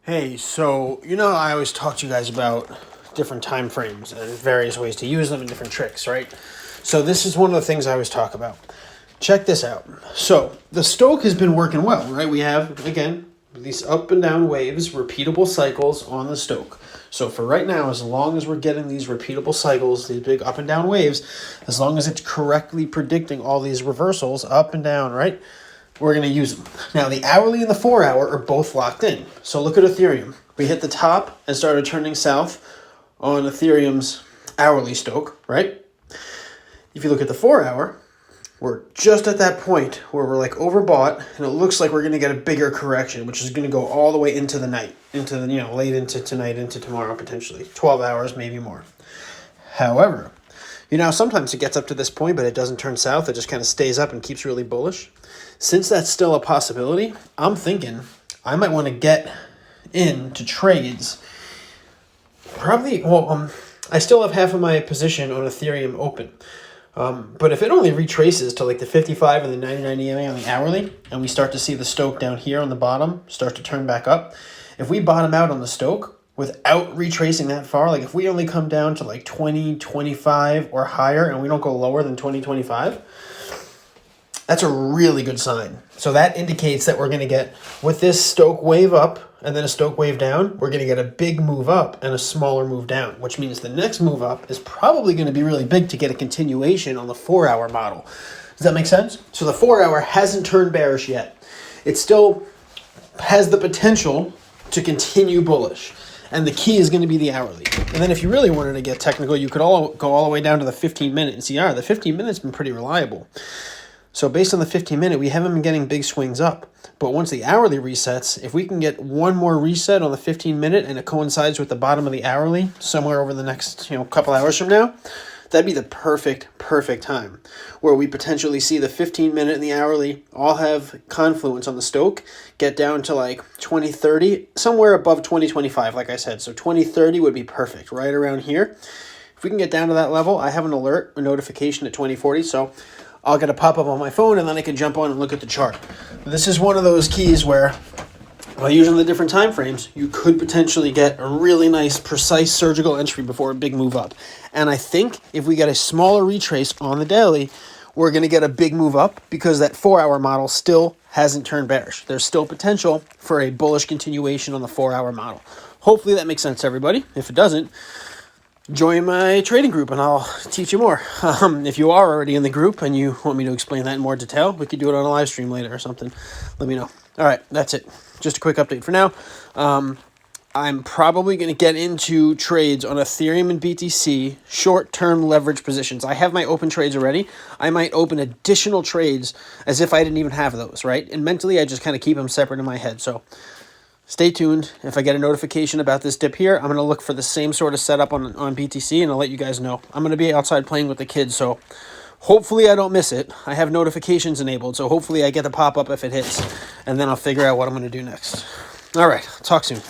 Hey, so you know I always talk to you guys about different time frames and various ways to use them and different tricks, right? So this is one of the things I always talk about. Check this out. So the Stoch has been working well, right? We have, again, these up and down waves, repeatable cycles on the Stoch. So for right now, as long as we're getting these repeatable cycles, these big up and down waves, as long as it's correctly predicting all these reversals up and down, right? We're going to use them. Now, the hourly and the 4 hour are both locked in. So look at Ethereum. We hit the top and started turning south on Ethereum's hourly Stoch, right? If you look at the 4 hour, we're just at that point where we're like overbought, and it looks like we're going to get a bigger correction, which is going to go all the way into the night, into the, late into tonight, into tomorrow, potentially 12 hours, maybe more. However, sometimes it gets up to this point, but it doesn't turn south. It just kind of stays up and keeps really bullish. Since that's still a possibility, I'm thinking I might want to get into trades. I still have half of my position on Ethereum open. But if it only retraces to like the 55 and the 99 EMA on the hourly, and we start to see the Stoch down here on the bottom start to turn back up, if we bottom out on the Stoch without retracing that far, like if we only come down to like 20, 25 or higher, and we don't go lower than 20, 25, that's a really good sign. So that indicates that we're going to get, with this Stoch wave up and then a Stoch wave down, we're going to get a big move up and a smaller move down, which means the next move up is probably going to be really big to get a continuation on the 4 hour model. Does that make sense? So the 4 hour hasn't turned bearish yet. It still has the potential to continue bullish. And the key is going to be the hourly. And then if you really wanted to get technical, you could go all the way down to the 15-minute and see, the 15-minute's been pretty reliable. So based on the 15-minute, we haven't been getting big swings up. But once the hourly resets, if we can get one more reset on the 15-minute and it coincides with the bottom of the hourly somewhere over the next couple hours from now, that'd be the perfect time where we potentially see the 15-minute and the hourly all have confluence on the Stoch, get down to like 2030, somewhere above 2025, like I said. So 2030 would be perfect, right around here. If we can get down to that level, I have an alert, a notification at 2040, so I'll get a pop-up on my phone, and then I can jump on and look at the chart. This is one of those keys where, by using the different time frames, you could potentially get a really nice, precise surgical entry before a big move up. And I think if we get a smaller retrace on the daily, we're going to get a big move up because that 4 hour model still hasn't turned bearish. There's still potential for a bullish continuation on the 4 hour model. Hopefully that makes sense to everybody. If it doesn't, join my trading group and I'll teach you more. If you are already in the group and you want me to explain that in more detail, we could do it on a live stream later or something. Let me know. All right, that's it. Just a quick update for now. I'm probably going to get into trades on Ethereum and BTC, short-term leverage positions. I have my open trades already. I might open additional trades as if I didn't even have those, right? And mentally, I just kind of keep them separate in my head. So stay tuned. If I get a notification about this dip here, I'm going to look for the same sort of setup on BTC, and I'll let you guys know. I'm going to be outside playing with the kids, so hopefully I don't miss it. I have notifications enabled, so hopefully I get the pop-up if it hits, and then I'll figure out what I'm going to do next. All right, talk soon.